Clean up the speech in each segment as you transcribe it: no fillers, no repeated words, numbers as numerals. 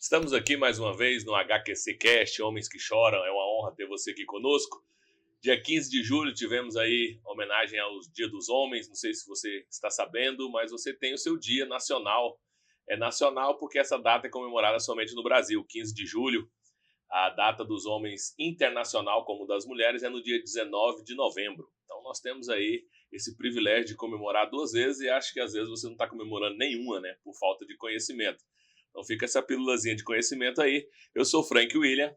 Estamos aqui mais uma vez no HQC Cast, Homens que Choram. É uma honra ter você aqui conosco. Dia 15 de julho tivemos aí homenagem aos Dia dos Homens. Não sei se você está sabendo, mas você tem o seu dia nacional. É nacional porque essa data é comemorada somente no Brasil. 15 de julho, a data dos homens internacional, como das mulheres, é no dia 19 de novembro. Então nós temos aí esse privilégio de comemorar duas vezes e acho que às vezes você não está comemorando nenhuma, né? Por falta de conhecimento. Então fica essa pílulazinha de conhecimento aí. Eu sou o Frank William.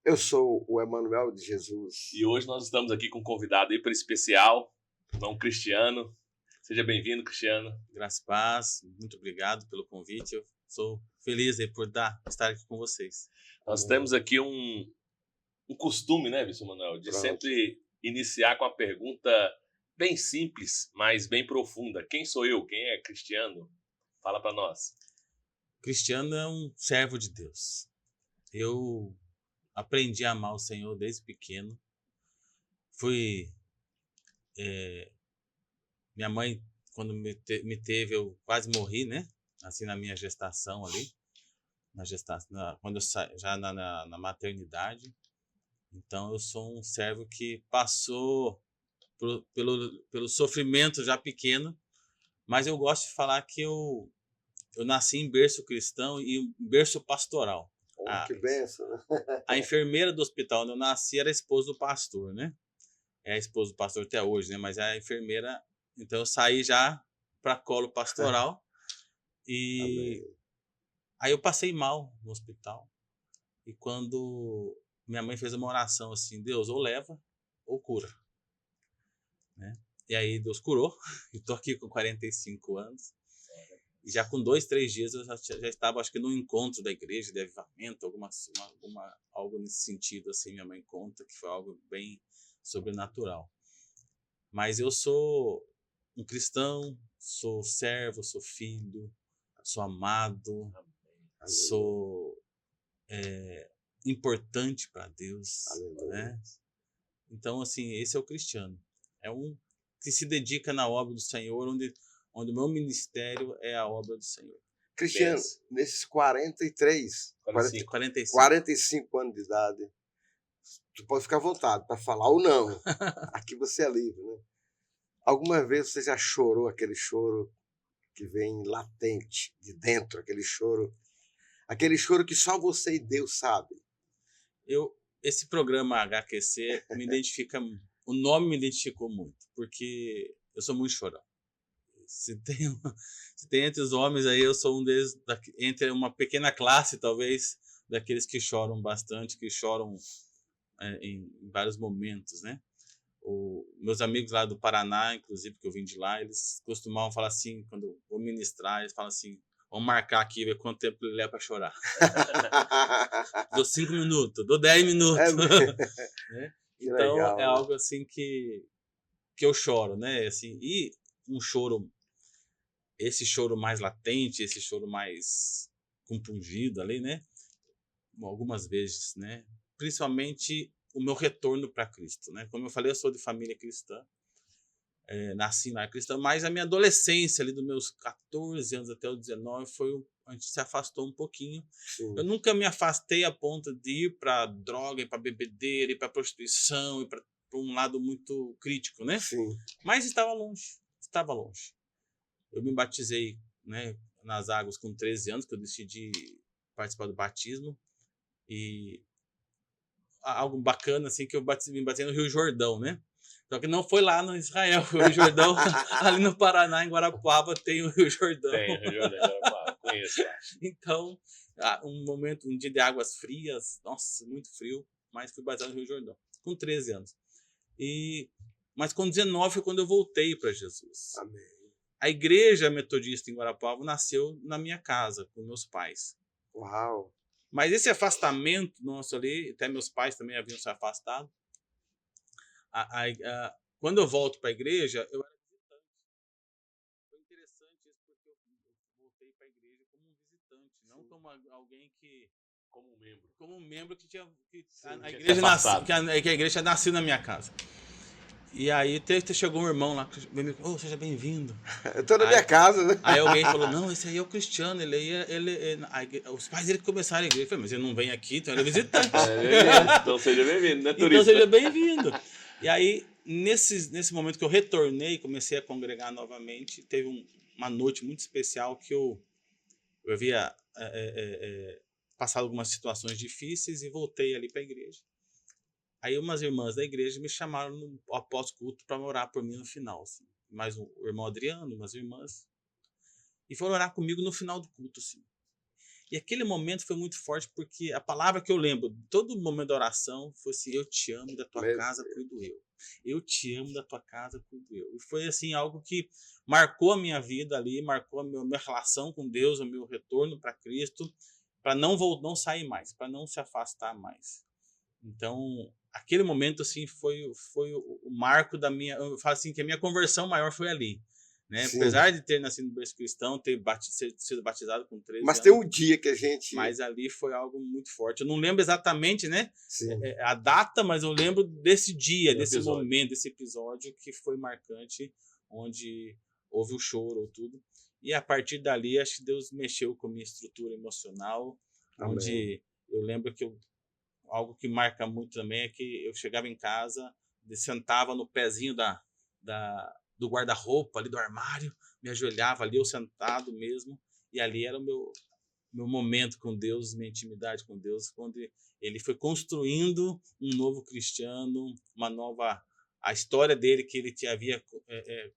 Eu sou o Emanuel de Jesus. E hoje nós estamos aqui com um convidado hiper especial, irmão Cristiano. Seja bem-vindo, Cristiano. Graças e paz, muito obrigado pelo convite. Eu sou feliz aí por estar aqui com vocês. Nós temos aqui um costume, né, Vice Manuel, de sempre iniciar com a pergunta bem simples, mas bem profunda. Quem sou eu? Quem é Cristiano? Fala para nós. Cristiano é um servo de Deus. Eu aprendi a amar o Senhor desde pequeno. Minha mãe, quando me teve, eu quase morri, né? Assim, na minha gestação ali. Quando eu saí, já na maternidade. Então, eu sou um servo que passou pelo sofrimento já pequeno. Mas eu gosto de falar que eu nasci em berço cristão e em berço pastoral. Que benção, né? A enfermeira do hospital onde eu nasci era a esposa do pastor, né? É a esposa do pastor até hoje, né? Mas é a enfermeira. Então eu saí já para colo pastoral. E aí eu passei mal no hospital. E quando minha mãe fez uma oração assim, Deus, ou leva ou cura. Né? E aí Deus curou. Eu tô aqui com 45 anos. E já com 2, 3 dias eu já estava, acho que no encontro da igreja, de avivamento, algo nesse sentido, assim, minha mãe conta, que foi algo bem sobrenatural. Mas eu sou um cristão, sou servo, sou filho, sou amado, sou importante para Deus. Né? Então, assim, esse é o cristiano. É um que se dedica na obra do Senhor, onde o meu ministério é a obra do Senhor. Cristiano, nesses 45 anos de idade, tu pode ficar à vontade para falar ou não. Aqui você é livre, né? Alguma vez você já chorou aquele choro que vem latente de dentro, aquele choro que só você e Deus sabe? Esse programa HQC o nome me identificou muito, porque eu sou muito chorão. Se tem entre os homens aí, eu sou um deles, entre uma pequena classe, talvez, daqueles que choram bastante, que choram em vários momentos, né? Meus amigos lá do Paraná, inclusive, que eu vim de lá, eles costumavam falar assim, quando eu vou ministrar, eles falam assim, vamos marcar aqui, ver quanto tempo ele leva para chorar. Dou 5 minutos, dou 10 minutos. Né? Então, legal, é algo assim que eu choro, né? Assim, e um choro, esse choro mais latente, esse choro mais compungido ali, né? Algumas vezes, né? Principalmente o meu retorno para Cristo, né? Como eu falei, eu sou de família cristã, nasci na cristã, mas a minha adolescência, ali dos meus 14 anos até os 19, a gente se afastou um pouquinho. Sim. Eu nunca me afastei a ponto de ir para droga, ir para bebedeira, ir para prostituição, ir para um lado muito crítico, né? Sim. Mas estava longe. Eu me batizei, né, nas águas com 13 anos, que eu decidi participar do batismo. E algo bacana, assim, que eu me batizei no Rio Jordão, né? Só que não foi lá no Israel, foi o Rio Jordão, ali no Paraná, em Guarapuava, tem o Rio Jordão. Tem o Rio Jordão, Guarapuava, conheço. Então, um dia de águas frias, nossa, muito frio, mas fui batizado no Rio Jordão, com 13 anos. Mas com 19 foi quando eu voltei para Jesus. Amém. A igreja metodista em Guarapuava nasceu na minha casa, com meus pais. Uau! Mas esse afastamento nosso ali, até meus pais também haviam se afastado. Quando eu volto para a igreja, eu era visitante. Foi interessante isso, porque eu voltei para a igreja como um visitante, não como alguém que... Como um membro que a igreja nasceu, que a igreja nasceu na minha casa. E aí chegou um irmão lá, seja bem-vindo. Eu tô na minha casa, né? Aí alguém falou, não, esse aí é o Cristiano, os pais dele começaram a igreja. Eu falei, mas ele não vem aqui, então ele é visitante. Então seja bem-vindo, né, turista? Então seja bem-vindo. E aí, nesse momento que eu retornei, comecei a congregar novamente, teve uma noite muito especial que eu havia passado algumas situações difíceis e voltei ali para a igreja. Aí umas irmãs da igreja me chamaram após culto para orar por mim no final. Assim. Mais o irmão Adriano, umas irmãs. E foram orar comigo no final do culto. Assim. E aquele momento foi muito forte porque a palavra que eu lembro, todo momento da oração, foi assim, eu te amo, da tua casa cuido eu. Eu te amo, da tua casa cuido eu. E foi assim algo que marcou a minha vida ali, marcou a minha relação com Deus, o meu retorno para Cristo, para não sair mais, para não se afastar mais. Então, aquele momento assim foi o marco da minha, eu falo assim que a minha conversão maior foi ali, né? Apesar de ter nascido no berço cristão, ter sido batizado com 13 mas anos, tem um dia que a gente, mas ali foi algo muito forte. Eu não lembro exatamente, né, a data, mas eu lembro desse dia, desse momento, desse episódio que foi marcante, onde houve o choro ou tudo. E a partir dali, acho que Deus mexeu com a minha estrutura emocional, Amém. Onde eu lembro que algo que marca muito também é que eu chegava em casa, sentava no pezinho do guarda-roupa, ali do armário, me ajoelhava ali, eu sentado mesmo, e ali era o meu momento com Deus, minha intimidade com Deus, quando ele foi construindo um novo cristiano, a história dele que ele havia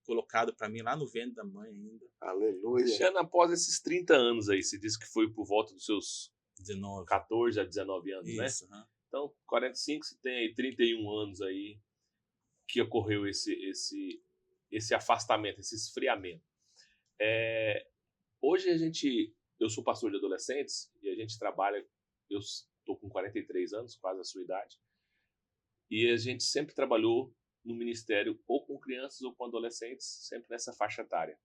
colocado para mim lá no ventre da mãe ainda. Aleluia. Cristiano, após esses 30 anos aí, você disse que foi por volta dos seus 14 a 19 anos, isso, né? Então, 45, você tem aí 31 anos aí que ocorreu esse afastamento, esse esfriamento. Hoje eu sou pastor de adolescentes e a gente trabalha, eu estou com 43 anos, quase a sua idade, e a gente sempre trabalhou no ministério ou com crianças ou com adolescentes, sempre nessa faixa etária.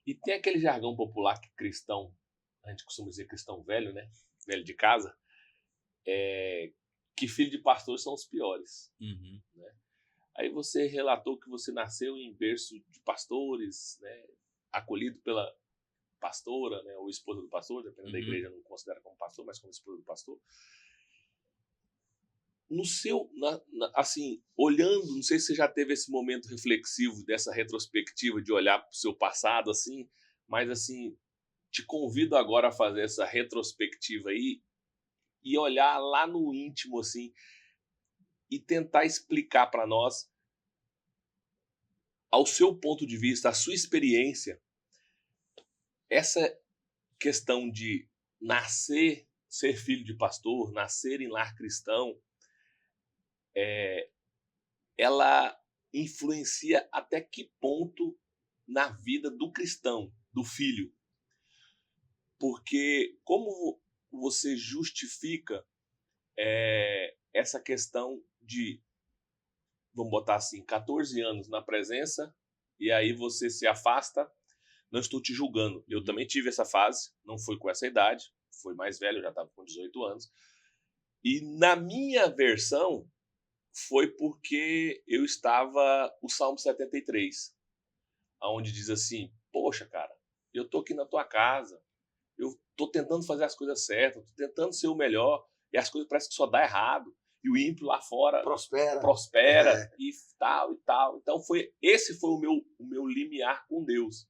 E tem aquele jargão popular que cristão, a gente costuma dizer cristão velho, né? Velho de casa, que filho de pastor são os piores. Uhum. Né? Aí você relatou que você nasceu em berço de pastores, né? Acolhido pela pastora, né? Ou esposa do pastor, dependendo da igreja, não considera como pastor, mas como esposa do pastor. No seu, assim, olhando, não sei se você já teve esse momento reflexivo dessa retrospectiva de olhar para o seu passado, assim, mas assim, te convido agora a fazer essa retrospectiva aí e olhar lá no íntimo, assim, e tentar explicar para nós, ao seu ponto de vista, a sua experiência, essa questão de nascer, ser filho de pastor, nascer em lar cristão, ela influencia até que ponto na vida do cristão, do filho. Porque como você justifica essa questão de, vamos botar assim, 14 anos na presença e aí você se afasta? Não estou te julgando. Eu também tive essa fase, não foi com essa idade, foi mais velho, eu já estava com 18 anos. E na minha versão, foi porque eu estava o Salmo 73, onde diz assim, poxa, cara, eu estou aqui na tua casa, eu estou tentando fazer as coisas certas, estou tentando ser o melhor, e as coisas parecem que só dá errado, e o ímpio lá fora prospera e tal e tal. Então esse foi o meu limiar com Deus.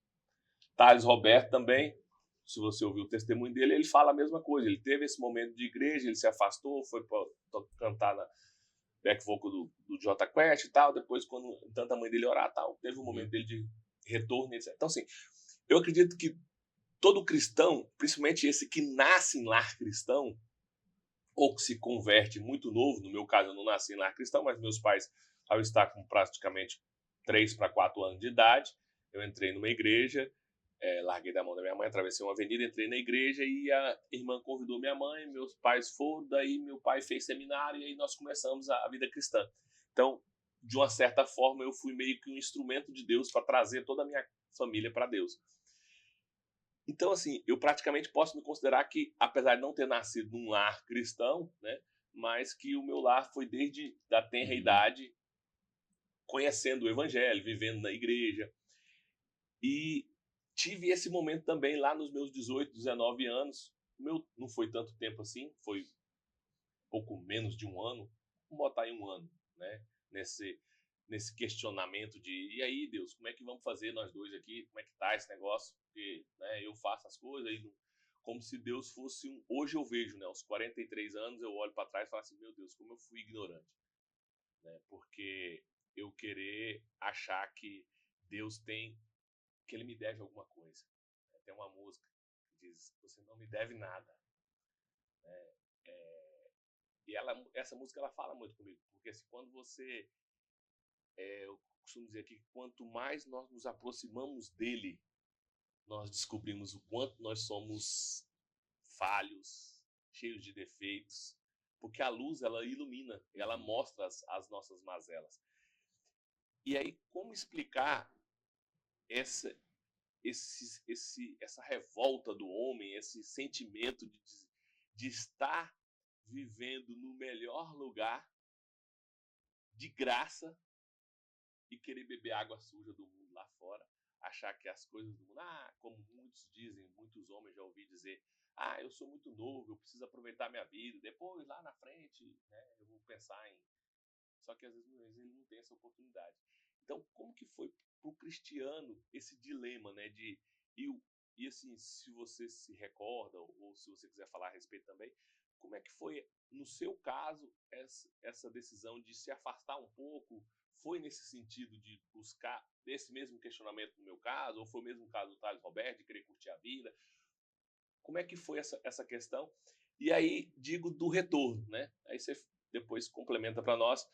Thales Roberto também, se você ouviu o testemunho dele, ele fala a mesma coisa. Ele teve esse momento de igreja, ele se afastou, foi para cantar na back vocal do Jota Quest e tal. Depois, quando tanta mãe dele orar, tal, teve um momento dele de retorno, etc. Então, assim, eu acredito que todo cristão, principalmente esse que nasce em lar cristão, ou que se converte muito novo, no meu caso eu não nasci em lar cristão, mas meus pais, ao estar com praticamente 3 para 4 anos de idade, eu entrei numa igreja, larguei da mão da minha mãe, atravessei uma avenida, entrei na igreja e a irmã convidou minha mãe, meus pais foram, daí meu pai fez seminário e aí nós começamos a vida cristã. Então, de uma certa forma, eu fui meio que um instrumento de Deus para trazer toda a minha família para Deus. Então, assim, eu praticamente posso me considerar que, apesar de não ter nascido num lar cristão, né, mas que o meu lar foi desde da tenra idade conhecendo o evangelho, vivendo na igreja. E tive esse momento também lá nos meus 18, 19 anos. Não foi tanto tempo assim, foi pouco menos de um ano, vamos botar aí um ano, né? Nesse questionamento de, e aí, Deus, como é que vamos fazer nós dois aqui? Como é que tá esse negócio? Porque, né, eu faço as coisas aí, como se Deus fosse um... Hoje eu vejo, né, aos 43 anos, eu olho para trás e falo assim, meu Deus, como eu fui ignorante, né? Porque eu querer achar que Deus que ele me deve alguma coisa. Tem uma música que diz, você não me deve nada. E essa música ela fala muito comigo, porque assim, quando você, eu costumo dizer que quanto mais nós nos aproximamos dele, nós descobrimos o quanto nós somos falhos, cheios de defeitos, porque a luz ela ilumina, ela mostra as nossas mazelas. E aí, como explicar essa revolta do homem, esse sentimento de estar vivendo no melhor lugar, de graça, e querer beber água suja do mundo lá fora, achar que as coisas do mundo, como muitos dizem, muitos homens já ouvi dizer, eu sou muito novo, eu preciso aproveitar minha vida, depois lá na frente, né, eu vou pensar em... Só que às vezes ele não tem essa oportunidade. Então, como que foi para o cristiano esse dilema, né, e assim, se você se recorda, ou se você quiser falar a respeito também, como é que foi, no seu caso, essa decisão de se afastar um pouco? Foi nesse sentido de buscar esse mesmo questionamento no meu caso, ou foi o mesmo caso do Thales Roberto, de querer curtir a vida? Como é que foi essa questão? E aí, digo do retorno, né? Aí você depois complementa para nós.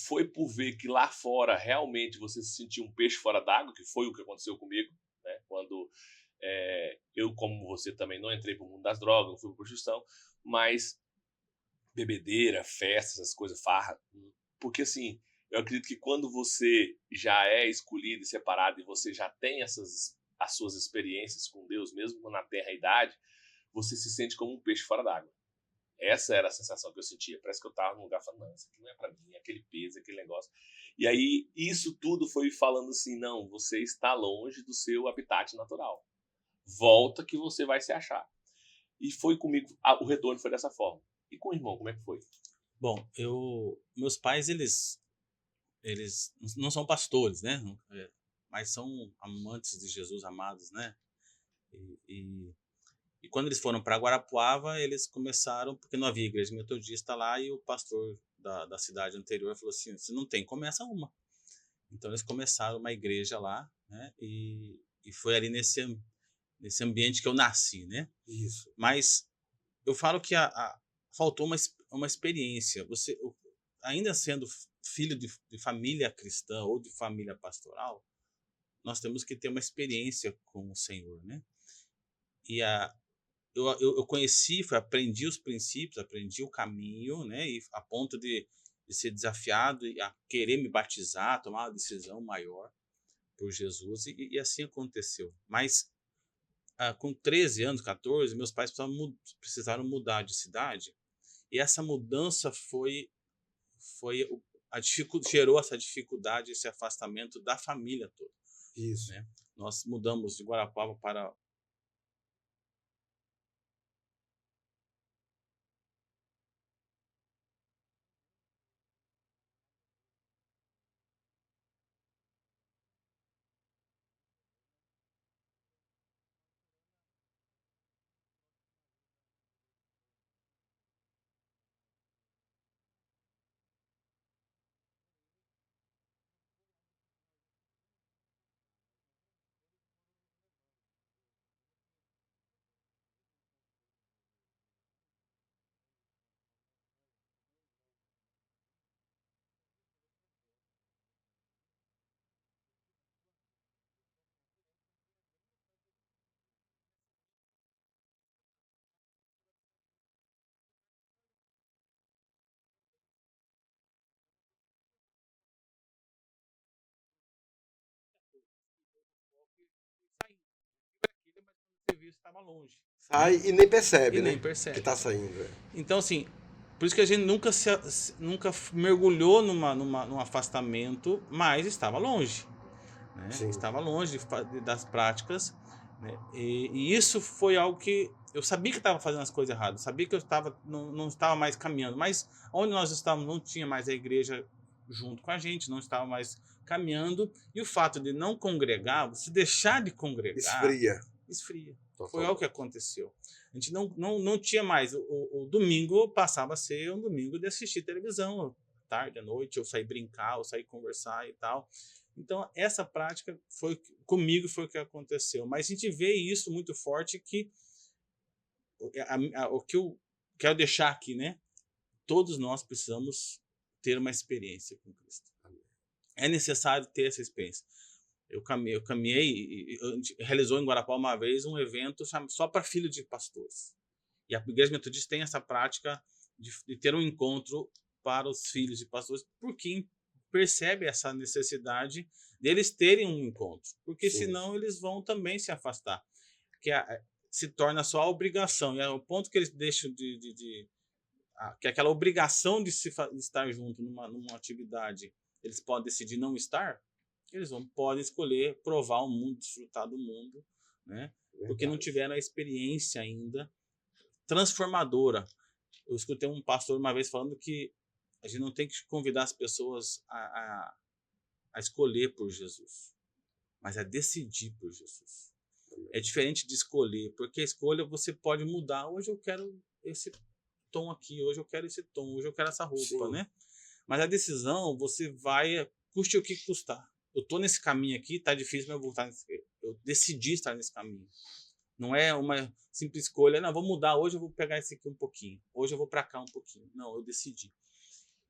Foi por ver que lá fora realmente você se sentia um peixe fora d'água, que foi o que aconteceu comigo, né? Quando eu, como você também, não entrei para o mundo das drogas, não fui para prostituição, mas bebedeira, festas, essas coisas, farra. Porque, assim, eu acredito que quando você já é escolhido e separado e você já tem as suas experiências com Deus, mesmo na terra idade, você se sente como um peixe fora d'água. Essa era a sensação que eu sentia. Parece que eu estava num lugar falando, não, isso aqui não é para mim, aquele peso, aquele negócio. E aí, isso tudo foi falando assim, não, você está longe do seu habitat natural. Volta que você vai se achar. E foi comigo, o retorno foi dessa forma. E com o irmão, como é que foi? Bom, meus pais, eles não são pastores, né? Mas são amantes de Jesus, amados, né? E quando eles foram para Guarapuava, eles começaram, porque não havia igreja metodista lá, e o pastor da cidade anterior falou assim, se não tem, começa uma. Então eles começaram uma igreja lá, né? E foi ali nesse ambiente que eu nasci, né? Isso. Mas eu falo que faltou uma experiência. Você, ainda sendo filho de família cristã ou de família pastoral, nós temos que ter uma experiência com o Senhor, né? E eu conheci, aprendi os princípios, aprendi o caminho, né? E a ponto de ser desafiado e a querer me batizar, tomar uma decisão maior por Jesus, e assim aconteceu. Mas com 13 anos, 14, meus pais precisaram mudar de cidade, e essa mudança gerou essa dificuldade, esse afastamento da família toda. Isso. Né? Nós mudamos de Guarapuava para... O serviço estava longe. Sai e nem percebe, E né? nem percebe. Que está saindo. Então, assim, Por isso que a gente nunca mergulhou num afastamento, mas estava longe. Né? Estava longe das práticas. Né? E isso foi algo que eu sabia que estava fazendo as coisas erradas, sabia que eu não estava mais caminhando, mas onde nós estávamos não tinha mais a igreja junto com a gente, não estava mais caminhando, e o fato de não congregar, se deixar de congregar, esfria. Foi algo que aconteceu. A gente não tinha mais. O domingo passava a ser um domingo de assistir televisão, tarde, à noite, ou sair brincar, ou sair conversar e tal. Então, essa prática comigo foi o que aconteceu. Mas a gente vê isso muito forte que o que eu quero deixar aqui, né? Todos nós precisamos ter uma experiência com Cristo. É necessário ter essa experiência. Eu caminhei, realizou em Guarapó uma vez um evento só para filhos de pastores. E a Igreja Metodista tem essa prática de ter um encontro para os filhos de pastores, porque percebe essa necessidade deles terem um encontro, porque senão eles vão também se afastar, que se torna só a obrigação, e é o ponto que eles deixam que aquela obrigação de estar junto numa atividade, eles podem decidir não estar, eles podem escolher provar o mundo, desfrutar do mundo, né? Porque não tiveram a experiência ainda transformadora. Eu escutei um pastor uma vez falando que a gente não tem que convidar as pessoas a escolher por Jesus, mas a decidir por Jesus. É diferente de escolher, porque a escolha você pode mudar. Hoje eu quero esse tom aqui, hoje eu quero esse tom, hoje eu quero essa roupa, né? Mas a decisão, você vai, custe o que custar. Eu estou nesse caminho aqui, tá difícil, mas eu decidi estar nesse caminho. Não é uma simples escolha, não, vou mudar, hoje eu vou pegar esse aqui um pouquinho, hoje eu vou para cá um pouquinho. Não, eu decidi.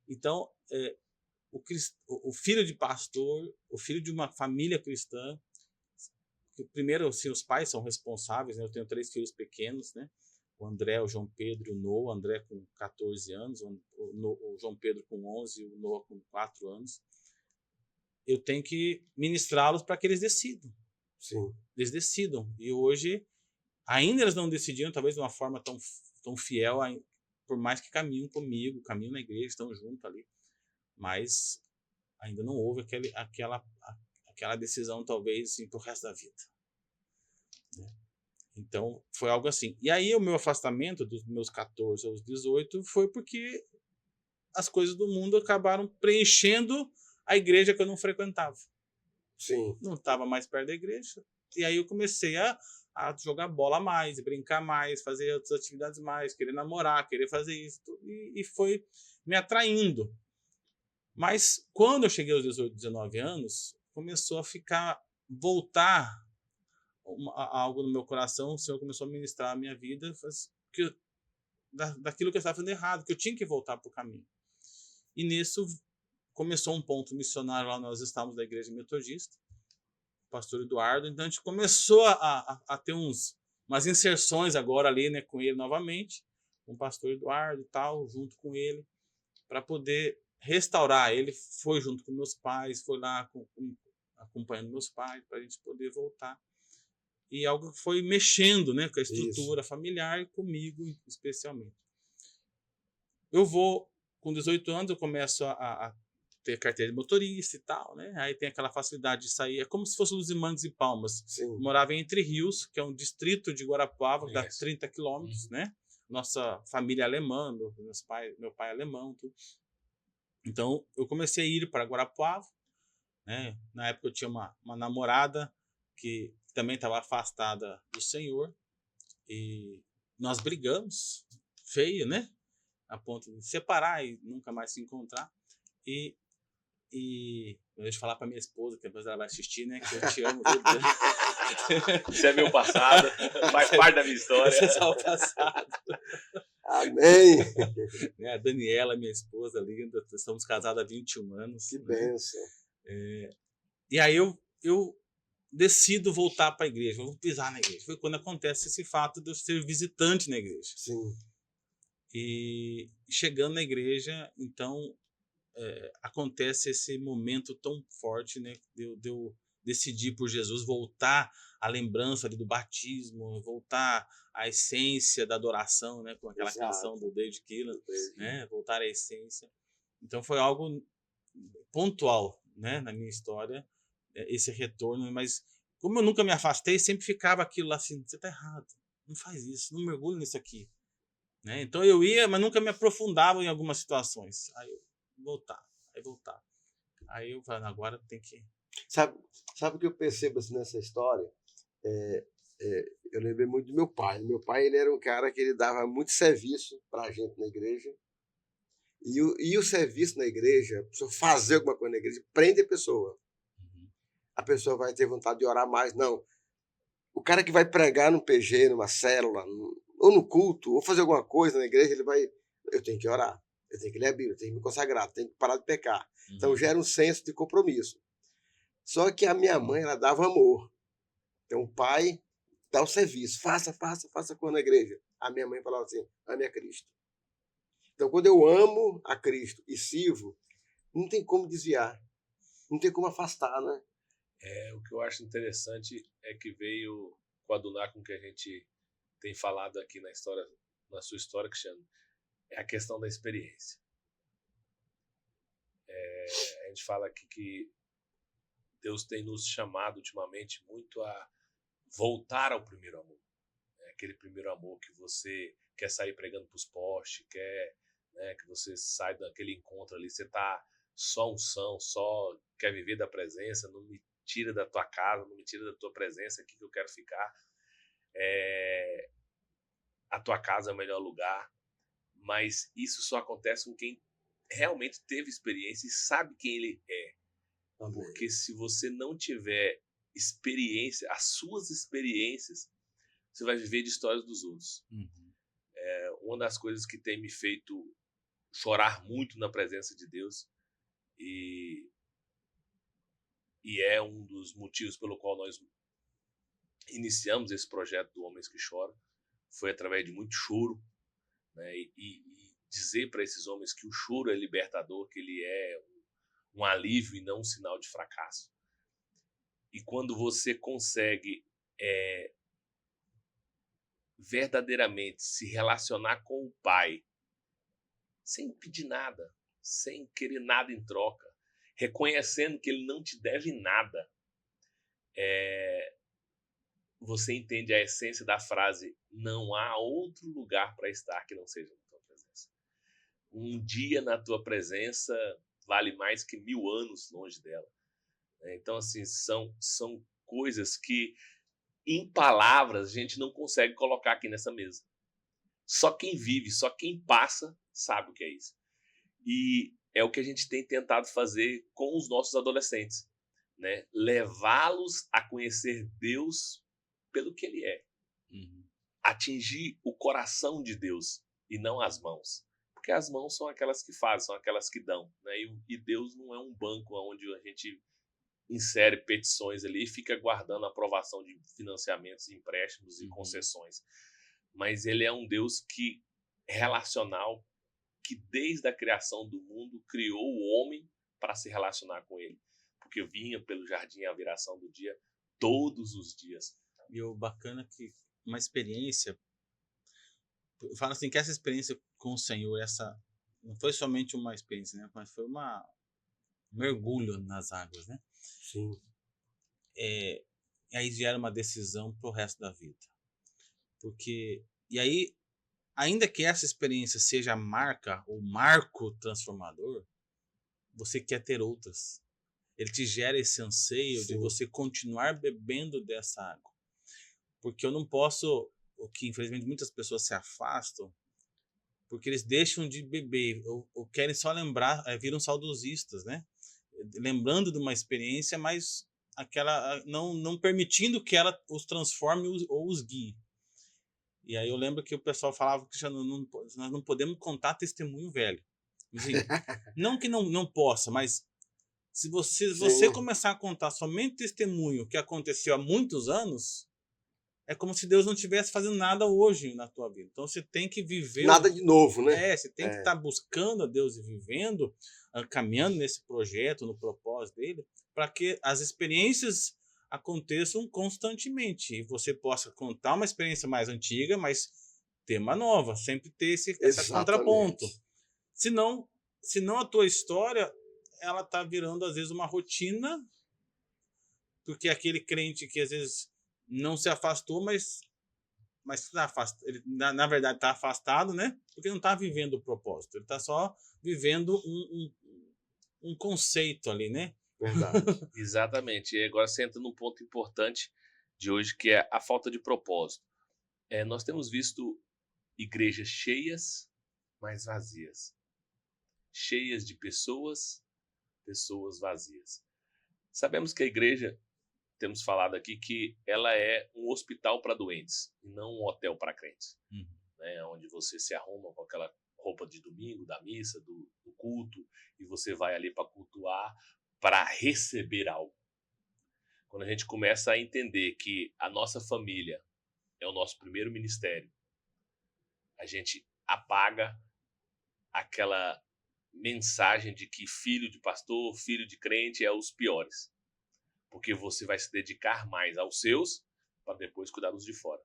Então, o filho de pastor, o filho de uma família cristã, primeiro, assim, os pais são responsáveis, né? Eu tenho 3 filhos pequenos, né? O André, o João Pedro e o Noah. O André com 14 anos, o João Pedro com 11 e o Noah com 4 anos. Eu tenho que ministrá-los para que eles decidam. Eles decidam. E hoje, ainda eles não decidiram, talvez de uma forma tão fiel, por mais que caminham comigo, caminham na igreja, estão juntos ali. Mas ainda não houve aquela decisão, talvez, assim, para o resto da vida. Né? Então, foi algo assim. E aí, o meu afastamento dos meus 14 aos 18 foi porque as coisas do mundo acabaram preenchendo a igreja que eu não frequentava. Não estava mais perto da igreja. E aí eu comecei a jogar bola mais, brincar mais, fazer outras atividades mais, querer namorar, querer fazer isso. E foi me atraindo. Mas quando eu cheguei aos 18, 19 anos, começou a voltar algo no meu coração. O Senhor começou a ministrar a minha vida daquilo que eu estava fazendo errado, que eu tinha que voltar para o caminho. E nisso começou um ponto missionário lá, nós estávamos da igreja metodista, o pastor Eduardo, então a gente começou a ter umas inserções agora ali, né, com ele novamente, com o pastor Eduardo e tal, junto com ele, para poder restaurar. Ele foi junto com meus pais, foi lá acompanhando meus pais, para a gente poder voltar. E algo foi mexendo, né, com a estrutura familiar e comigo especialmente. Com 18 anos, eu começo a ter carteira de motorista e tal, né? Aí tem aquela facilidade de sair, é como se fosse Luzimangos e Palmas. Eu morava em Entre Rios, que é um distrito de Guarapuava, dá 30 quilômetros, né? Nossa família alemã, meu pai é alemão, tudo. Então, eu comecei a ir para Guarapuava, né? Na época eu tinha uma namorada que também estava afastada do Senhor, e nós brigamos, feio, né? A ponto de separar e nunca mais se encontrar. E deixa eu falar para minha esposa, que depois ela vai assistir, né? Que eu te amo. Isso é meu passado, faz parte da minha história. Isso é só o passado. Amém! A Daniela, minha esposa linda, estamos casados há 21 anos. Que bênção! E aí eu decido voltar para a igreja, vou pisar na igreja. Foi quando acontece esse fato de eu ser visitante na igreja. E chegando na igreja, então, acontece esse momento tão forte, né, de eu decidir por Jesus, voltar à lembrança ali do batismo, voltar à essência da adoração, né? Com aquela canção do David Keelan, né? Voltar à essência. Então foi algo pontual, né? Na minha história, esse retorno, mas como eu nunca me afastei, sempre ficava aquilo lá assim, você tá errado, não faz isso, não mergulhe nisso aqui. Né? Então eu ia, mas nunca me aprofundava em algumas situações. Aí eu voltar. Aí eu falei, agora tem que... Sabe o que eu percebo assim, nessa história? Eu lembrei muito do meu pai. Meu pai, ele era um cara que ele dava muito serviço pra gente na igreja. E o serviço na igreja, a pessoa fazer alguma coisa na igreja, prende a pessoa. A pessoa vai ter vontade de orar mais. Não. O cara que vai pregar no PG, numa célula, ou no culto, ou fazer alguma coisa na igreja, ele vai... Eu tenho que orar, eu tenho que ler a Bíblia, eu tenho que me consagrar, eu tenho que parar de pecar. Então gera um senso de compromisso. Só que a minha mãe, ela dava amor. Então o pai dá o serviço, faça coisa na igreja. A minha mãe falava assim, ame a Cristo. Então quando eu amo a Cristo e sirvo, não tem como desviar, não tem como afastar, né? O que eu acho interessante é que veio coadunar com o que a gente tem falado aqui na sua história, Cristiano, é a questão da experiência. A gente fala aqui que Deus tem nos chamado ultimamente muito a voltar ao primeiro amor. Aquele primeiro amor que você quer sair pregando para os postes, que você sai daquele encontro ali, você está só unção, só quer viver da presença, não me tira da tua casa, não me tira da tua presença, aqui que eu quero ficar. A tua casa é o melhor lugar, mas isso só acontece com quem realmente teve experiência e sabe quem ele é. Porque se você não tiver experiência, as suas experiências, você vai viver de histórias dos outros. Uma das coisas que tem me feito chorar muito na presença de Deus e é um dos motivos pelo qual nós iniciamos esse projeto do Homens que Choram, foi através de muito choro, né? E dizer para esses homens que o choro é libertador, que ele é um alívio e não um sinal de fracasso. E quando você consegue verdadeiramente se relacionar com o Pai, sem pedir nada, sem querer nada em troca, reconhecendo que ele não te deve nada, você entende a essência da frase: não há outro lugar para estar que não seja na tua presença. Um dia na tua presença vale mais que 1000 anos longe dela. Então, assim, são coisas que, em palavras, a gente não consegue colocar aqui nessa mesa. Só quem vive, só quem passa, sabe o que é isso. E é o que a gente tem tentado fazer com os nossos adolescentes, né? Levá-los a conhecer Deus pelo que ele é. Atingir o coração de Deus e não as mãos. Porque as mãos são aquelas que fazem, são aquelas que dão, né? E Deus não é um banco onde a gente insere petições ali e fica guardando a aprovação de financiamentos, empréstimos e concessões. Mas ele é um Deus relacional, que desde a criação do mundo criou o homem para se relacionar com ele. Porque vinha pelo jardim à viração do dia, todos os dias. E o bacana é que uma experiência, eu falo assim, que essa experiência com o Senhor, essa não foi somente uma experiência, né? Mas foi um mergulho nas águas, né? Sim. E aí gera uma decisão pro resto da vida. E aí, ainda que essa experiência seja a marca, o marco transformador, você quer ter outras. Ele te gera esse anseio de você continuar bebendo dessa água. Porque eu não posso, o que infelizmente muitas pessoas se afastam, porque eles deixam de beber, ou querem só lembrar, viram saudosistas, né? Lembrando de uma experiência, mas não permitindo que ela os transforme ou os guie. E aí eu lembro que o pessoal falava que nós não podemos contar testemunho velho. Assim, não que não possa, mas se você começar a contar somente testemunho que aconteceu há muitos anos, é como se Deus não estivesse fazendo nada hoje na tua vida. Então você tem que viver... Nada de novo, né? Você tem que estar buscando a Deus e vivendo, caminhando nesse projeto, no propósito dele, para que as experiências aconteçam constantemente. E você possa contar uma experiência mais antiga, mas ter uma nova, sempre ter esse contraponto. Senão a tua história, ela tá virando, às vezes, uma rotina, porque aquele crente que, às vezes, não se afastou, mas ele, na verdade, está afastado, né? Porque não está vivendo o propósito. Ele está só vivendo um conceito ali, né? Verdade. Exatamente. E agora você entra num ponto importante de hoje, que é a falta de propósito. Nós temos visto igrejas cheias, mas vazias. Cheias de pessoas, pessoas vazias. Sabemos que a igreja, temos falado aqui, que ela é um hospital para doentes e não um hotel para crentes. Né? Onde você se arruma com aquela roupa de domingo, da missa, do culto, e você vai ali para cultuar, para receber algo. Quando a gente começa a entender que a nossa família é o nosso primeiro ministério, a gente apaga aquela mensagem de que filho de pastor, filho de crente é os piores. Porque você vai se dedicar mais aos seus para depois cuidar dos de fora.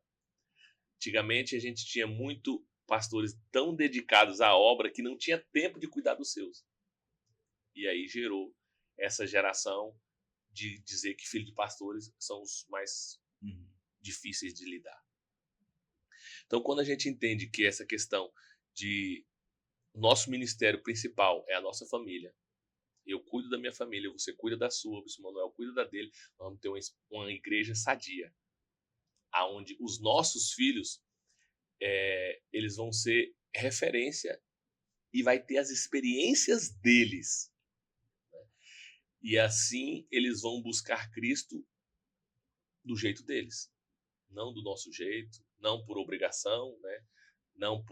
Antigamente a gente tinha muito pastores tão dedicados à obra que não tinha tempo de cuidar dos seus. E aí gerou essa geração de dizer que filhos de pastores são os mais difíceis de lidar. Então, quando a gente entende que essa questão de nosso ministério principal é a nossa família, eu cuido da minha família, você cuida da sua, o Bispo Manuel cuida da dele, nós vamos ter uma igreja sadia, onde os nossos filhos eles vão ser referência e vai ter as experiências deles. E assim eles vão buscar Cristo do jeito deles, não do nosso jeito, não por obrigação, né? Não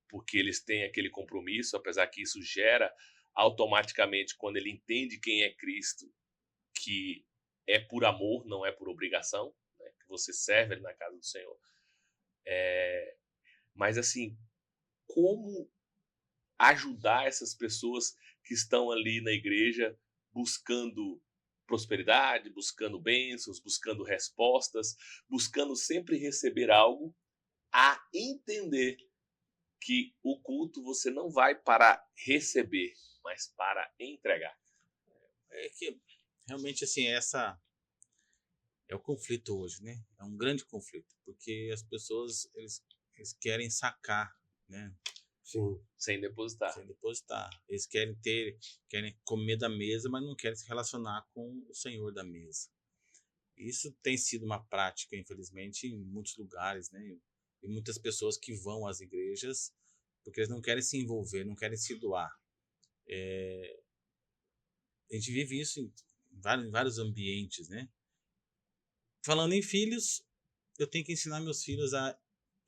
porque eles têm aquele compromisso, apesar que isso gera automaticamente, quando ele entende quem é Cristo, que é por amor, não é por obrigação, né? Que você serve ali na casa do Senhor. Mas assim, como ajudar essas pessoas que estão ali na igreja buscando prosperidade, buscando bênçãos, buscando respostas, buscando sempre receber algo, a entender que o culto você não vai para receber, mas para entregar. É que realmente, assim, essa é o conflito hoje, né? É um grande conflito, porque as pessoas eles querem sacar, né? Sim. Sem depositar. Eles querem comer da mesa, mas não querem se relacionar com o Senhor da mesa. Isso tem sido uma prática, infelizmente, em muitos lugares, né? E muitas pessoas que vão às igrejas porque eles não querem se envolver, não querem se doar. A gente vive isso em vários ambientes, né? Falando em filhos, eu tenho que ensinar meus filhos a...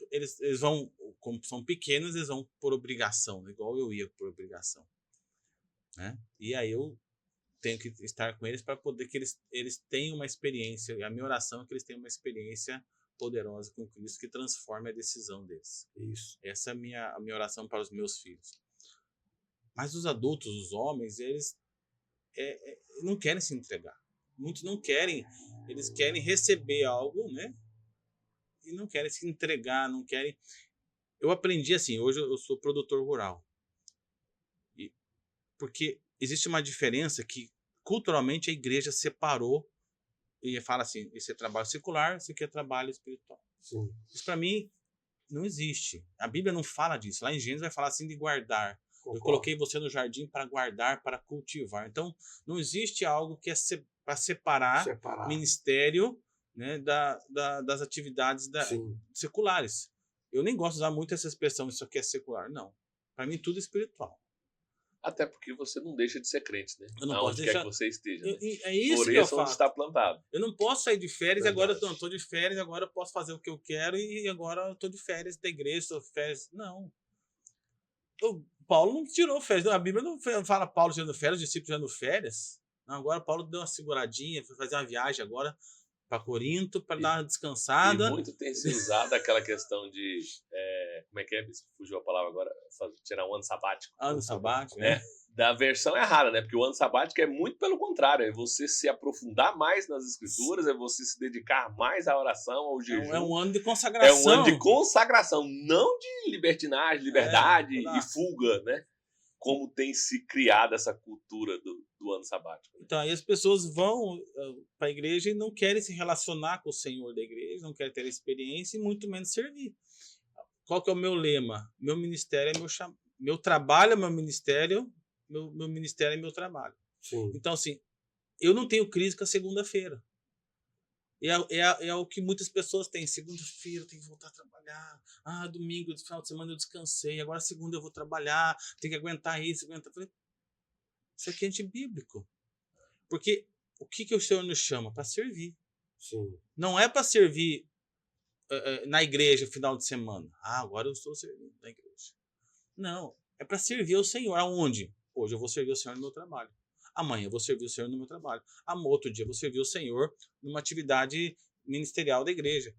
Eles vão, como são pequenos, eles vão por obrigação, igual eu ia por obrigação, né? E aí eu tenho que estar com eles para poder que eles tenham uma experiência. E a minha oração é que eles tenham uma experiência poderosa com Cristo que transforme a decisão deles. Isso. Essa é a minha oração para os meus filhos. Mas os adultos, os homens, eles não querem se entregar. Muitos não querem. Eles querem receber algo, né? E não querem se entregar, não querem... Eu aprendi assim, hoje eu sou produtor rural. Porque existe uma diferença que culturalmente a igreja separou e fala assim, esse é trabalho secular, esse aqui é trabalho espiritual. Sim. Isso para mim não existe. A Bíblia não fala disso. Lá em Gênesis vai falar assim de guardar. Concordo. Eu coloquei você no jardim para guardar, para cultivar. Então não existe algo que é para separar ministério, né, das atividades seculares. Eu nem gosto de usar muito essa expressão, isso aqui é secular. Não. Para mim tudo é espiritual. Até porque você não deixa de ser crente, né? Eu não aonde posso deixar... quer que você esteja. Né? É isso por que eu isso faço. Onde está plantado. Eu não posso sair de férias, Verdade. agora eu estou de férias, agora eu posso fazer o que eu quero e agora eu estou de férias da igreja, estou de férias. Não. O Paulo não tirou férias. A Bíblia não fala Paulo tirando férias, os discípulos tirando férias. Não, agora Paulo deu uma seguradinha, foi fazer uma viagem agora para Corinto, para dar uma descansada. E muito tem se usado aquela questão de... como é que é? Fugiu a palavra agora. Tirar um ano sabático. Ano sabático, né? da versão errada, né? Porque o ano sabático é muito pelo contrário, é você se aprofundar mais nas escrituras, é você se dedicar mais à oração, ao jejum. É um ano de consagração. É um ano de consagração, não de libertinagem, liberdade e fuga, né? Como tem se criado essa cultura do ano sabático. Então, aí as pessoas vão para a igreja e não querem se relacionar com o Senhor da igreja, não querem ter experiência e muito menos servir. Qual que é o meu lema? Meu ministério é meu trabalho é meu ministério, meu ministério é meu trabalho. Sim. Então, assim, eu não tenho crise com a segunda-feira. É o que muitas pessoas têm. Segunda-feira eu tenho que voltar a trabalhar. Domingo, final de semana eu descansei. Agora segunda eu vou trabalhar. Tem que aguentar isso, aguentar. Isso aqui é antibíblico. Porque o que o Senhor nos chama? Para servir. Sim. Não é para servir na igreja final de semana. Agora eu estou servindo na igreja. Não. É para servir ao Senhor. Aonde? Hoje eu vou servir o Senhor no meu trabalho. Amanhã eu vou servir o Senhor no meu trabalho. Outro dia eu vou servir o Senhor numa atividade ministerial da igreja.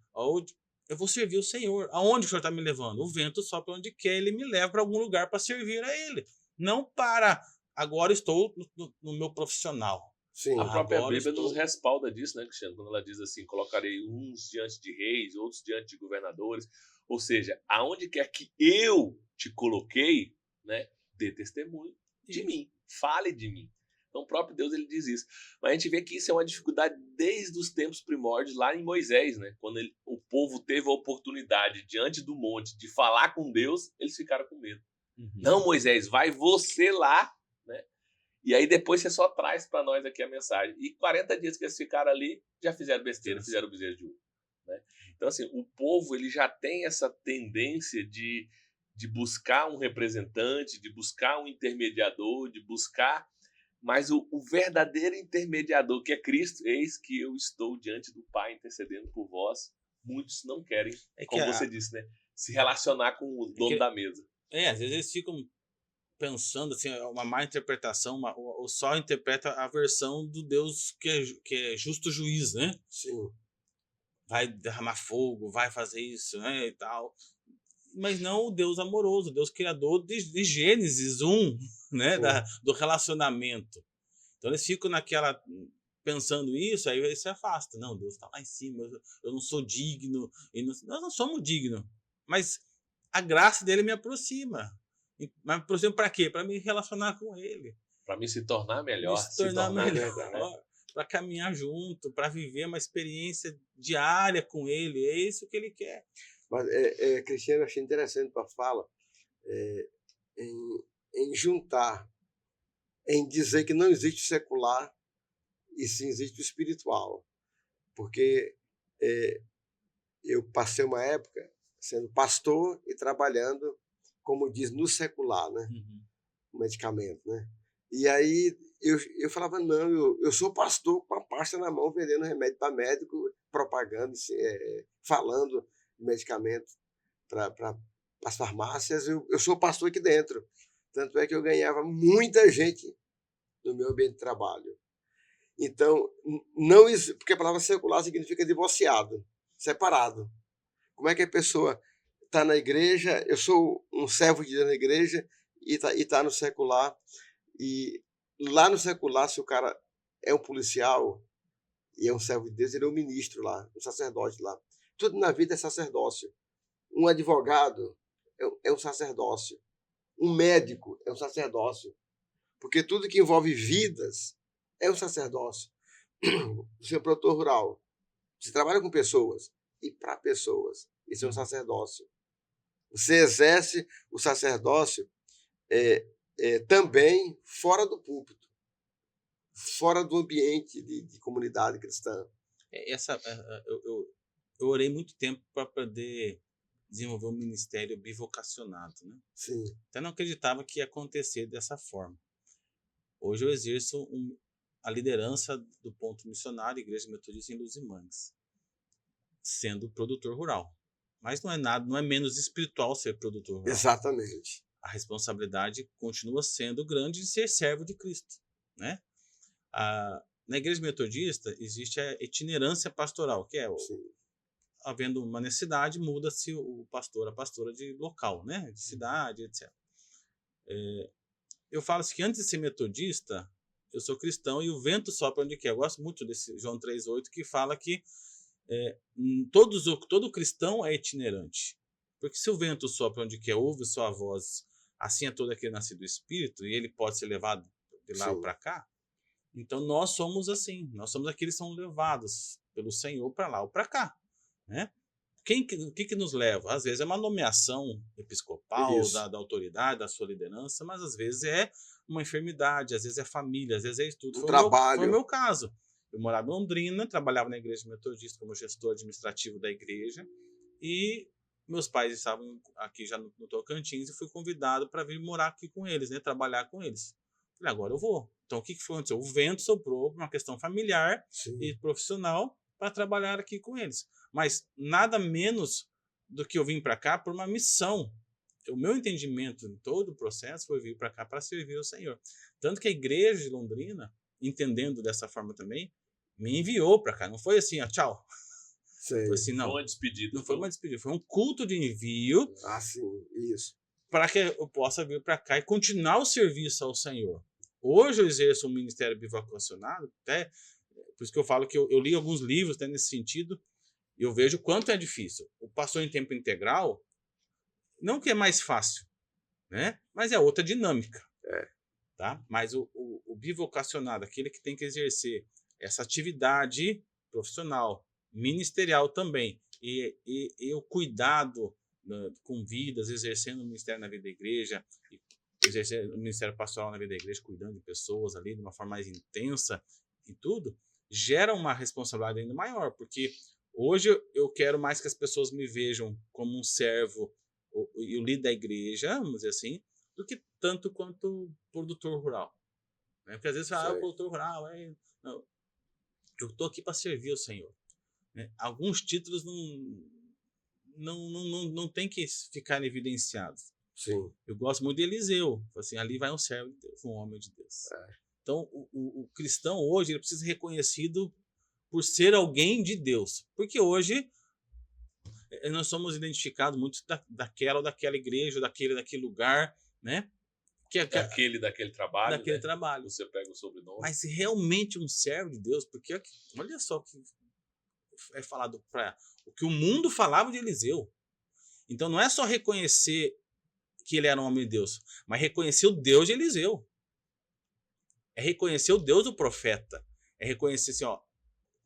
Eu vou servir o Senhor. Aonde o Senhor está me levando? O vento sopra onde quer, ele me leva para algum lugar para servir a Ele. Não para, agora estou no meu profissional. Sim. A própria Bíblia nos respalda disso, né, Cristiano? Quando ela diz assim, colocarei uns diante de reis, outros diante de governadores. Ou seja, aonde quer que eu te coloquei, né, dê testemunho de mim. Fale de mim. Então o próprio Deus ele diz isso. Mas a gente vê que isso é uma dificuldade desde os tempos primórdios, lá em Moisés, né? Quando o povo teve a oportunidade diante do monte de falar com Deus, eles ficaram com medo. Uhum. Não, Moisés, vai você lá, né? E aí depois você só traz para nós aqui a mensagem. E 40 dias que eles ficaram ali, já fizeram besteira, fizeram o bezerro de ouro, né? Então assim, o povo ele já tem essa tendência de buscar um representante, de buscar um intermediador, de buscar... Mas o verdadeiro intermediador, que é Cristo, eis que eu estou diante do Pai intercedendo por vós. Muitos não querem, como você disse, né, se relacionar com o dono da mesa. Às vezes eles ficam pensando, assim, uma má interpretação, ou só interpreta a versão do Deus que é justo juiz, né? Sim. Vai derramar fogo, vai fazer isso, né, e tal. Mas não o Deus amoroso, o Deus criador de Gênesis 1, né, do relacionamento. Então eles ficam pensando isso, aí eles se afastam. Não, Deus está lá em cima, eu não sou digno. Nós não somos dignos, mas a graça dele me aproxima. Mas me aproxima para quê? Para me relacionar com ele. Para me se tornar melhor. Se tornar melhor. Para caminhar junto, para viver uma experiência diária com ele. É isso que ele quer. Mas, Cristiano, eu achei interessante a fala em juntar, em dizer que não existe o secular e sim existe o espiritual. Porque eu passei uma época sendo pastor e trabalhando, como diz, no secular, né? Uhum. Medicamento, né? E aí eu falava, não, eu sou pastor com a pasta na mão, vendendo remédio para médico, propaganda, falando medicamento para as farmácias. Eu sou pastor aqui dentro. Tanto é que eu ganhava muita gente no meu ambiente de trabalho. Então, não porque a palavra secular significa divorciado, separado. Como é que a pessoa está na igreja, eu sou um servo de Deus na igreja e tá no secular, e lá no secular, se o cara é um policial e é um servo de Deus, ele é um ministro lá, um sacerdote lá. Tudo na vida é sacerdócio. Um advogado é um sacerdócio. Um médico é um sacerdócio. Porque tudo que envolve vidas é um sacerdócio. Você é um produtor rural. Você trabalha com pessoas e para pessoas. Isso é um sacerdócio. Você exerce o sacerdócio também fora do púlpito, fora do ambiente de comunidade cristã. Eu orei muito tempo para poder desenvolver um ministério bivocacionado, né? Sim. Até não acreditava que ia acontecer dessa forma. Hoje eu exerço a liderança do ponto missionário, Igreja Metodista em Luz e Mangues, sendo produtor rural. Mas não é menos espiritual ser produtor rural. Exatamente. A responsabilidade continua sendo grande de ser servo de Cristo, né? Na Igreja Metodista existe a itinerância pastoral, que é havendo uma necessidade, muda-se o pastor, a pastora de local, né? De cidade, etc. eu falo assim, que antes de ser metodista, eu sou cristão e o vento sopra onde quer. Eu gosto muito desse João 3,8, que fala que todo cristão é itinerante. Porque se o vento sopra onde quer, ouve sua voz, assim é todo aquele nascido do Espírito, e ele pode ser levado de lá para cá, então nós somos assim, nós somos aqueles que são levados pelo Senhor para lá ou para cá, né? O que nos leva? Às vezes é uma nomeação episcopal da autoridade, da sua liderança, mas às vezes é uma enfermidade, às vezes é família, às vezes é estudo. Foi o meu caso. Eu morava em Londrina, trabalhava na igreja metodista como gestor administrativo da igreja e meus pais estavam aqui já no Tocantins e fui convidado para vir morar aqui com eles, né, trabalhar com eles. Falei, agora eu vou. Então o que foi aconteceu? O vento soprou por uma questão familiar e profissional para trabalhar aqui com eles. Mas nada menos do que eu vim para cá por uma missão. O meu entendimento em todo o processo foi vir para cá para servir ao Senhor. Tanto que a igreja de Londrina, entendendo dessa forma também, me enviou para cá. Não foi assim, ó, tchau. Foi assim, não. Foi uma despedida. Não foi uma despedida, foi um culto de envio. Sim, isso. Para que eu possa vir para cá e continuar o serviço ao Senhor. Hoje eu exerço um ministério bivocacionado, até por isso que eu falo que eu li alguns livros, né, nesse sentido, e eu vejo o quanto é difícil. O pastor em tempo integral, não que é mais fácil, né, mas é outra dinâmica. Tá? Mas o bivocacionado, aquele que tem que exercer essa atividade profissional, ministerial também, e o cuidado com vidas, exercendo o ministério na vida da igreja, exercendo o ministério pastoral na vida da igreja, cuidando de pessoas ali de uma forma mais intensa e tudo, gera uma responsabilidade ainda maior, porque hoje eu quero mais que as pessoas me vejam como um servo e o líder da igreja, vamos dizer assim, do que tanto quanto produtor rural. Né? Porque às vezes fala, o produtor rural, não. Eu estou aqui para servir o Senhor. Né? Alguns títulos não tem que ficar evidenciados. Sim. Eu gosto muito de Eliseu. Assim, ali vai um servo de Deus, um homem de Deus. Então, o cristão hoje ele precisa ser reconhecido por ser alguém de Deus. Porque hoje nós somos identificados muito daquela ou daquela igreja, daquele lugar, né? Daquele trabalho. Daquele trabalho. Você pega o sobrenome. Mas realmente um servo de Deus, porque olha só o que é falado para o que o mundo falava de Eliseu. Então não é só reconhecer que ele era um homem de Deus, mas reconhecer o Deus de Eliseu. É reconhecer o Deus do profeta. É reconhecer assim, ó,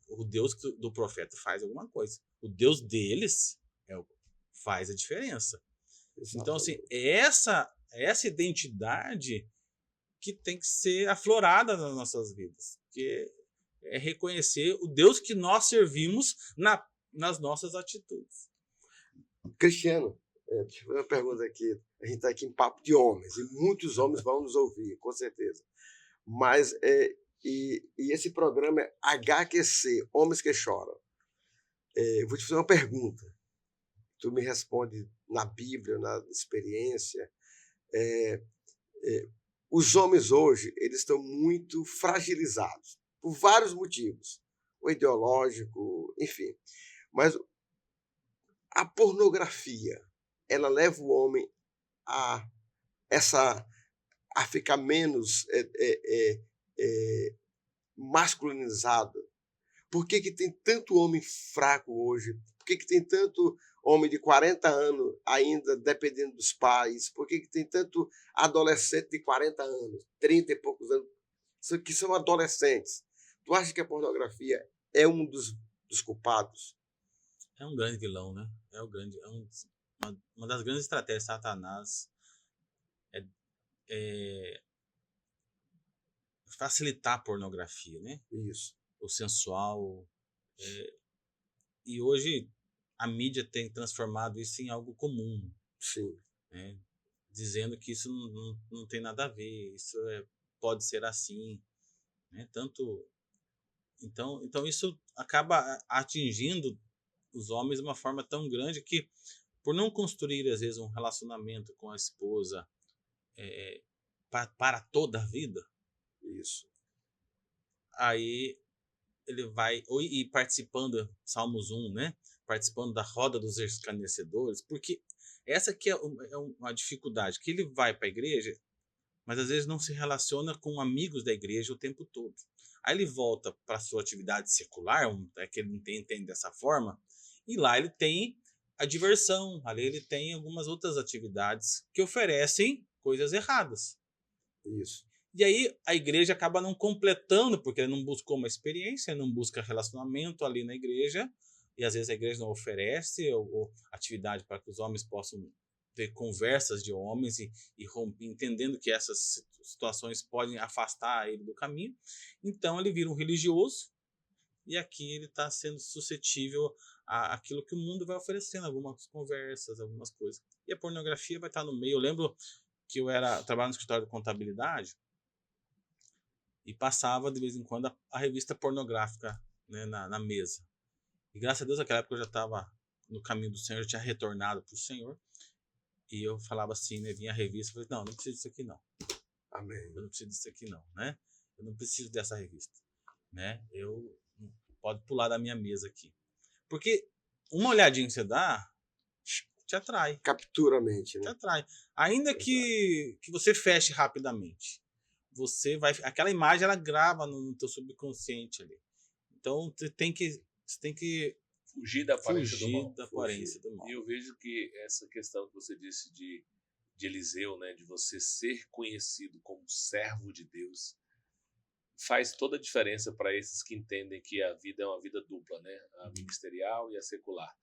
o Deus do profeta faz alguma coisa. O Deus deles faz a diferença. Exatamente. Então, assim, essa identidade que tem que ser aflorada nas nossas vidas. Que é reconhecer o Deus que nós servimos nas nossas atitudes. Cristiano, deixa eu fazer uma pergunta aqui. A gente está aqui em papo de homens, e muitos homens vão nos ouvir, com certeza. Mas, e esse programa é HQC, Homens que Choram. Eu vou te fazer uma pergunta. Tu me responde na Bíblia, na experiência. Os homens hoje, eles estão muito fragilizados, por vários motivos. O ideológico, enfim. Mas a pornografia, ela leva o homem a ficar menos masculinizado. Por que tem tanto homem fraco hoje? Por que tem tanto homem de 40 anos ainda dependendo dos pais? Por que tem tanto adolescente de 40 anos, 30 e poucos anos, que são adolescentes? Tu acha que a pornografia é um dos culpados? É um grande vilão, né? Uma das grandes estratégias de Satanás é facilitar a pornografia, né? Isso. O sensual. E hoje a mídia tem transformado isso em algo comum. Sim. Né? Dizendo que isso não tem nada a ver, isso pode ser assim. Né? Então isso acaba atingindo os homens de uma forma tão grande que, por não construir, às vezes, um relacionamento com a esposa para toda a vida, isso, aí ele vai ir participando, Salmos 1, né? Participando da roda dos escarnecedores, porque essa aqui é uma dificuldade, que ele vai para a igreja mas às vezes não se relaciona com amigos da igreja o tempo todo. Aí ele volta para sua atividade secular, é que ele entende dessa forma, e lá ele tem a diversão, ali ele tem algumas outras atividades que oferecem coisas erradas. Isso. E aí a igreja acaba não completando, porque ele não buscou uma experiência, não busca relacionamento ali na igreja, e às vezes a igreja não oferece ou atividade para que os homens possam ter conversas de homens e entendendo que essas situações podem afastar ele do caminho. Então ele vira um religioso, e aqui ele está sendo suscetível àquilo que o mundo vai oferecendo, algumas conversas, algumas coisas. E a pornografia vai estar no meio. Eu lembro que eu trabalhava no escritório de contabilidade, e passava de vez em quando a revista pornográfica, né, na mesa. E graças a Deus naquela época eu já estava no caminho do Senhor, eu tinha retornado para o Senhor. E eu falava assim, né, vinha a revista, eu falei, não preciso disso aqui não. Amém. Eu não preciso disso aqui não, né? Eu não preciso dessa revista, né? Pode pular da minha mesa aqui. Porque uma olhadinha que você dá, te atrai. Captura a mente, né? Te atrai. Ainda que você feche rapidamente. Aquela imagem ela grava no teu subconsciente ali. Então você tem que fugir da aparência do mal. E eu vejo que essa questão que você disse de Eliseu, né, de você ser conhecido como servo de Deus, faz toda a diferença para esses que entendem que a vida é uma vida dupla, né, a ministerial e a secular.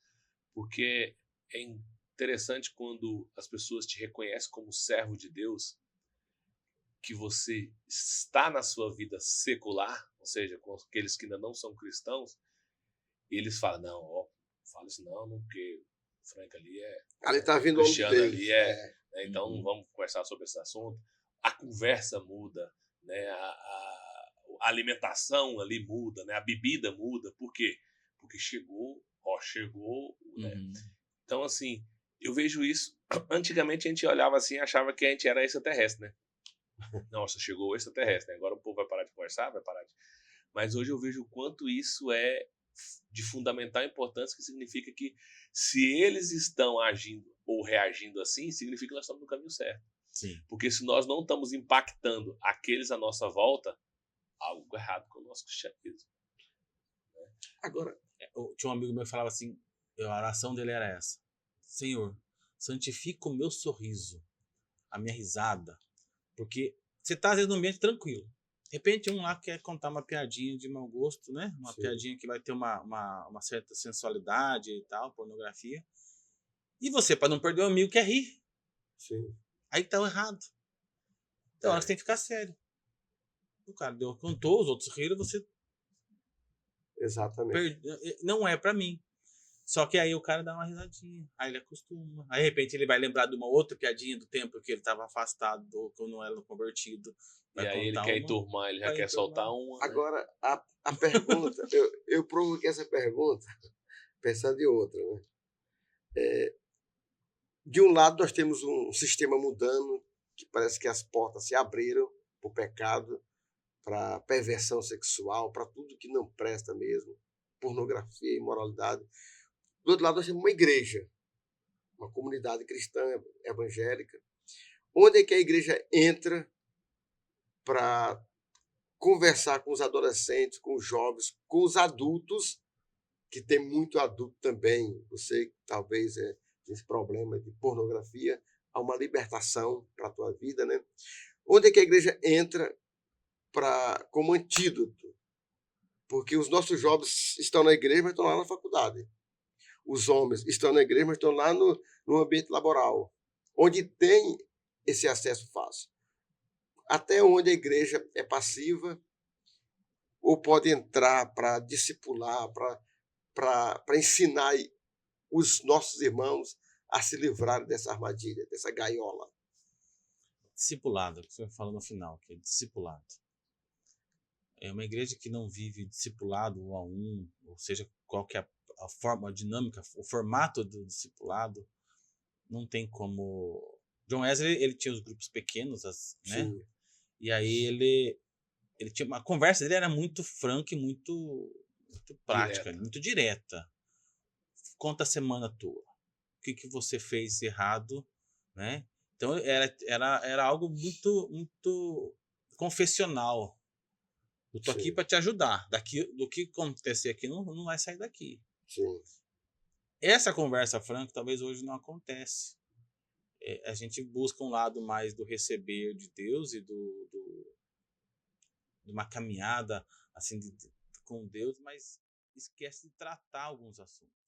Porque é interessante quando as pessoas te reconhecem como servo de Deus, que você está na sua vida secular, ou seja, com aqueles que ainda não são cristãos, e eles falam, não, fala isso não, porque o Frank ali ali tá vindo Cristiano ali né, então vamos conversar sobre esse assunto. A conversa muda, né, a alimentação ali muda, né, a bebida muda. Por quê? Porque chegou, né? Então, assim, eu vejo isso. Antigamente a gente olhava assim e achava que a gente era extraterrestre, né? Nossa, chegou o extraterrestre, né? Agora o povo vai parar de conversar, vai parar de... Mas hoje eu vejo o quanto isso é de fundamental importância, que significa que se eles estão agindo ou reagindo assim, significa que nós estamos no caminho certo. Sim. Porque se nós não estamos impactando aqueles à nossa volta, algo errado com o nosso cristianismo. Agora, tinha um amigo meu que falava assim, a oração dele era essa: Senhor, santifica o meu sorriso, a minha risada, porque você está às vezes num ambiente tranquilo. De repente um lá quer contar uma piadinha de mau gosto, né? Uma piadinha que vai ter uma certa sensualidade e tal, pornografia. E você, para não perder o amigo, quer rir. Sim. Aí tá errado. Então você tem que ficar sério. O cara contou, os outros riram, você... Exatamente. Não é para mim. Só que aí o cara dá uma risadinha, aí ele acostuma. Aí de repente ele vai lembrar de uma outra piadinha do tempo que ele estava afastado, ou quando não era convertido. E aí ele quer enturmar, ele já quer soltar uma. Agora, a pergunta, eu provoquei essa pergunta pensando em outra, né? De um lado nós temos um sistema mudando, que parece que as portas se abriram para o pecado, para perversão sexual, para tudo que não presta mesmo, pornografia, imoralidade. Do outro lado nós temos uma igreja, uma comunidade cristã evangélica, onde é que a igreja entra para conversar com os adolescentes, com os jovens, com os adultos, que tem muito adulto também. Você talvez tem esse problema de pornografia, há uma libertação para a tua vida, né? Onde é que a igreja entra como antídoto? Porque os nossos jovens estão na igreja, mas estão lá na faculdade. Os homens estão na igreja, mas estão lá no ambiente laboral, onde tem esse acesso fácil. Até onde a igreja é passiva ou pode entrar para discipular, para ensinar os nossos irmãos a se livrarem dessa armadilha, dessa gaiola. Discipulado, que você falou no final, que é discipulado. É uma igreja que não vive discipulado um a um, ou seja, qual que é a forma, a dinâmica, o formato do discipulado, não tem como... John Wesley, ele tinha os grupos pequenos, né? Sim. E aí ele tinha uma conversa, ele era muito franca e muito prática, muito direta. Conta a semana tua. O que você fez errado, né? Então era algo muito, muito confessional. Eu tô aqui para te ajudar. Do que acontecer aqui não vai sair daqui. Sim. Essa conversa franca talvez hoje não acontece. A gente busca um lado mais do receber de Deus e de uma caminhada assim com Deus, mas esquece de tratar alguns assuntos.